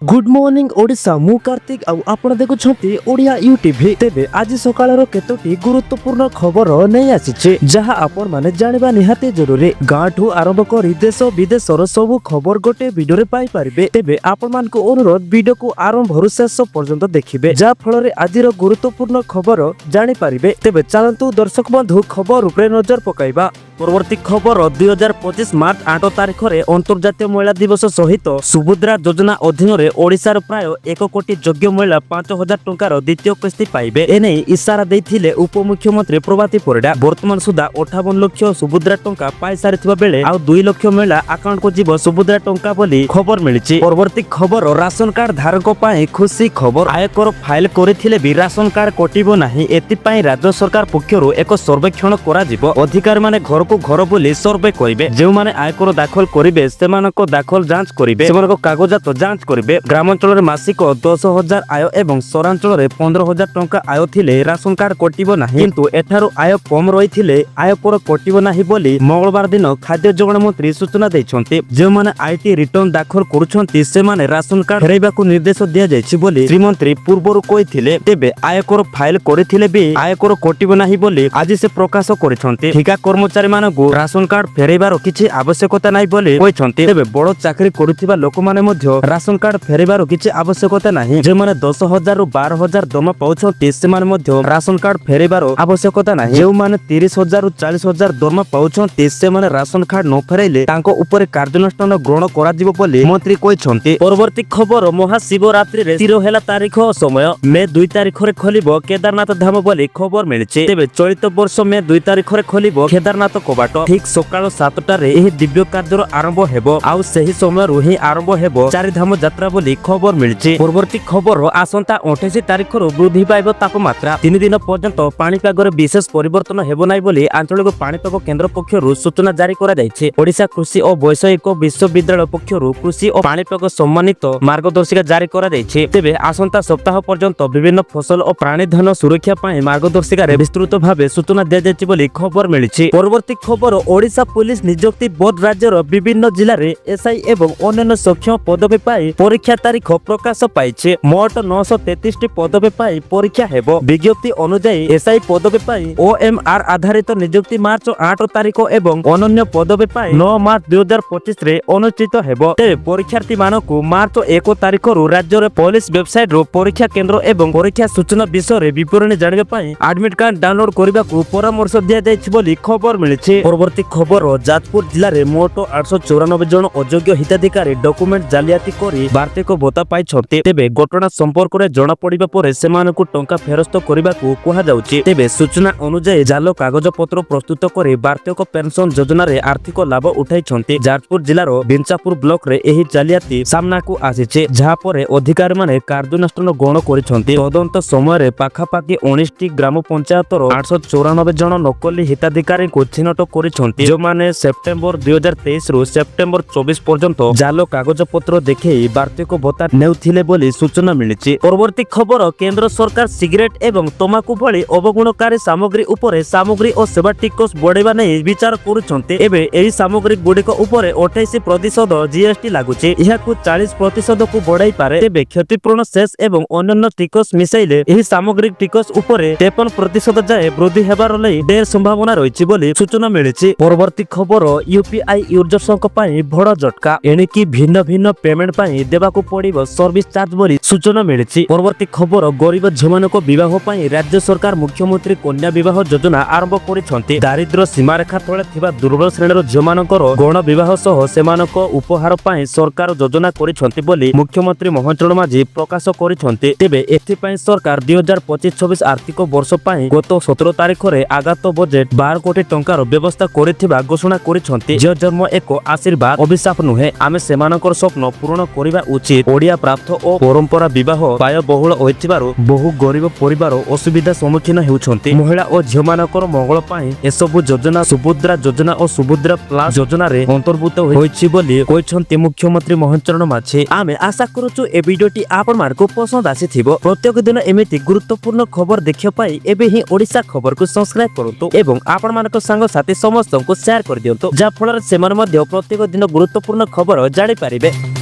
Good morning Odisha मु कार्तिक आपण देखुछंती Odia UTV. तेबे आज सकाळर केतोटी गुरुत्वपूर्ण खबर नहीं आसीचे जहा आपण माने जानिबा निहाते जरूरी। गाँठू आरंभ करी देश विदेशर सब खबर गोटे वीडियो रे पाई परिबे। तेबे आपण मान को अनुरोध वीडियो को आरंभ शेष पर्यंत देखिबे जा फल रे आजिर गुरुत्वपूर्ण खबर जानि परिबे। तेबे चलंतु दर्शक बंधु खबर उपरे नजर पकाइबा। परवर्ती खबर 2025 मार्च 8 तारिख रे अंतर्जातीय महिला दिवस सहित सुभद्रा योजना अधीन रे ओडिशार प्राय 1 कोटी योग्य महिला 5000 टंकार द्वितीय किस्ती पाइबे। एने इशारा देथिले उपमुख्यमंत्री प्रभाती परिडा। वर्तमान सुधा 58 लाख सुभद्रा टंका पाई सारिथिबा बेले आ 2 लाख महिला अकाउंट को जीव सुभद्रा टंका बोली खबर मिलिछि। परवर्ती खबर राशन कार्ड धारक पाए खुशी खबर। आयकर फाइल करिथिले भी राशन कार्ड कटिबो नाही। एति पई राज्य सरकार पक्षरु एक सर्वेक्षण करा जिवो। अधिकारी माने घर को घर बोली सर्वे करिवे। जेउ माने आयकर दाखल करिवे सेमानको दाखल जांच करिवे, सेमानको कागजात जांच करिवे। ग्रामांचल रे मासिक 10,000 आय एवं सहरांचल रे 15,000 टंका आय थिले राशन कार्ड कटिबो नाही। किंतु एठारो आय कम रहिथिले आयकर कटिबो नाही बोली मंगलवार दिन खाद्य जोगाण मंत्री सूचना दैछन्ते। जेउ माने आईटी रिटर्न दाखल करूछन्ती से माने राशन कार्ड फेरैबा को निर्देश दिया जायछि बोली श्रीमंत्री पूर्वरु कहिथिले। तेबे आयकर फाइल करिथिले भी आयकर कटिबो नाही बोली आज से प्रकाश करिछन्ते। ठिका कर्मचारी मानकु राशन कार्ड फेरैबार किछि आवश्यकता नाही बोली कहिछन्ते। तेबे बड़ चाकरी करूथिबा लोक माने मध्य राशन कार्ड फेरैबार किछि आवश्यकता नाही। जे माने 10,000 रु 12,000 दमा पाउछन्ते से माने मध्य राशन कार्ड फेरैबार आवश्यकता नाही। जे माने 30,000 रु 40,000 दमा पाउछन्ते से माने राशन कार्ड न फेरैले तांको ऊपर कार्यानुष्ठान ग्रहण करा जिवो बोली मंत्री कहिछन्ते। परवर्ती खबर महाशिवरात्रि रे 13 हेला तारीख समय मे 2 तारीख रे खोलिबो केदारनाथ धाम बोली खबर मिलिछि। तेबे चलित वर्ष मे 2 तारीख रे खोलिबो केदारनाथ कबाट। ठीक सकाळ 7टा रे एही दिव्य कार्य आरंभ हेबो आउ सही समय रु ही आरंभ हेबो चारि धाम यात्रा बोली खबर मिलिछि। परवर्ती खबर आसंता 28 तारीख रु वृद्धि पाइबो तापमात्रा। 3 दिन पर्यंत पाणीपाग रे विशेष परिवर्तन हेबो नाही बोली आंचलिक पाणीपाग केंद्र पक्षरु सूचना जारी करा जायछि। ओडिशा कृषि और वैषयिक विश्वविद्यालय पक्षरु कृषि और पाणीपाग सम्मानित मार्गदर्शिका जारी करा जायछि। तेबे आसंता सप्ताह पर्यंत विभिन्न फसल और प्राणीधन सुरक्षा पाए मार्गदर्शिका रे विस्तृत भाबे सूचना दिया जायछि बोली खबर मिलिछि। परवर्ती खबर ओडिशा पुलिस नियुक्ति बोर्ड राज्यर विभिन्न जिल्ला रे एसआई एवं अन्य सक्षम पदवी पाई परीक्षा तारीख प्रकाश पाइछे। मोट 933 पदवी पाई परीक्षा हेबो। विज्ञप्ति अनुसार एसआई पदवी पाई ओएमआर आधारित नियुक्ति मार्च 8 तारीख एवं अन्य पदवी पाई 9 मार्च 2025 रे अनुष्ठित हेबो। ते परीक्षार्थी मानकु मार्च 1 तारीख रु राज्य रे पुलिस वेबसाइट रो परीक्षा केंद्र एवं परीक्षा सूचना विषय रे विवरणी जानिबा पाई एडमिट कार्ड डाउनलोड करबा को परामर्श दिया जायछि बोली खबर मिलिछि। परवर्ती खबर जाजपुर जिल्ला रे मोट 894 जन अयोग्य हिताधिकारी डॉक्यूमेंट जालियाती करी वार्षिक भत्ता पाइछन्ते। तेबे घटना संपर्क रे जणा पड़िबा परे सेमानकु टंका फेरस्त करबा को कहा जाउछि। तेबे सूचना अनुसार जाल कागज पत्र प्रस्तुत करी वार्षिक पेंशन योजना रे आर्थिक लाभ उठाइछन्ते। जाजपुर जिल्ला रो बिंचापुर ब्लॉक रे एही जालियाती सामना को आसीछे जहा परे अधिकारी माने कार्यानुष्ठान ग्रहण करिछन्ते। तदंत समय रे पाखापाखी 19 टी ग्राम पंचायत रो 894 जन नकली हिताधिकारी को चिन्हट करिछन्ते जो माने सेप्टेम्बर 2023 रु सेप्टेम्बर 24 पर्यंत जाल कागज पत्र देखै वार्षिक भत्ता नेउथिले बोली सूचना मिलिछि। परवर्ती खबर केंद्र सरकार सिगरेट एवं तमाकू भली अवगुणकारी सामग्री उपरे सामग्री और सेवा टिकस बढ़ेबा नै विचार करूछन्ते। एबे एही सामग्री गुडिक उपरे 28% जीएसटी लागुछि। इहाकु 40% को बढ़ाई पारे। तेबे क्षतिपूर्ण शेष एवं अन्य टिकस मिसाइले एही सामग्री टिकस उपरे 53% जाय वृद्धि हेबार लई ढेर संभावना रहिछि बोली सूचना मिलिछि। परवर्ती खबर यूपीआई यूजर्सक पाई बड़ झटका। एणिकी भिन्न भिन्न पेमेंट पाई देबाकू पड़िबो सर्विस चार्ज बोली सूचना मिलिछि। परवर्ती खबर गरीब झिमानक विवाह पाई राज्य सरकार मुख्यमंत्री कन्या विवाह योजना आरंभ करिछन्ते। दारिद्र्य सीमारेखा तळे थिबा दुर्बल श्रेणीर झिमानकर गण विवाह सह सेमानक उपहार पाई सरकार योजना करिछन्ते बोली मुख्यमंत्री मोहन माझी प्रकाश करिछन्ते। तेबे एथि पाई सरकार 2025-26 आर्थिक वर्ष पाई गत 17 तारिख रे आगत बजेट 12 कोटी टंकार व्यवस्था करिथिबा घोषणा करिछन्ते। जे जन्म एक आशीर्वाद अभिशाप नुहे। आमे सेमानकर स्वप्न पूर्ण करिबा उचित। ओडिया प्राप्त और परंपरा विवाह पाय बहुल होइथिबारु बहु गरीब परिवार असुविधा सम्मुखीन हेउछन्ते। महिला और झिमानकर मंगल पाई एसबु योजना सुभद्रा योजना और सुभद्रा प्लस योजना रे अंतर्भुक्त होइछि बोली कहिछन्ते मुख्यमंत्री मोहन माझी। आमे आशा करूछु ए वीडियोटी आपण मानको पसंद आसीथिबो। प्रत्येक दिन एमिति गुरुत्वपूर्ण खबर देखियो पाई एबे ही ओडिशा खबर को सब्सक्राइब करंतु एवं आपण मानको संग साथी समस्त को शेयर कर दियंतु जा फल से प्रत्येक दिन गुरुत्वपूर्ण खबर जानी पारिबे।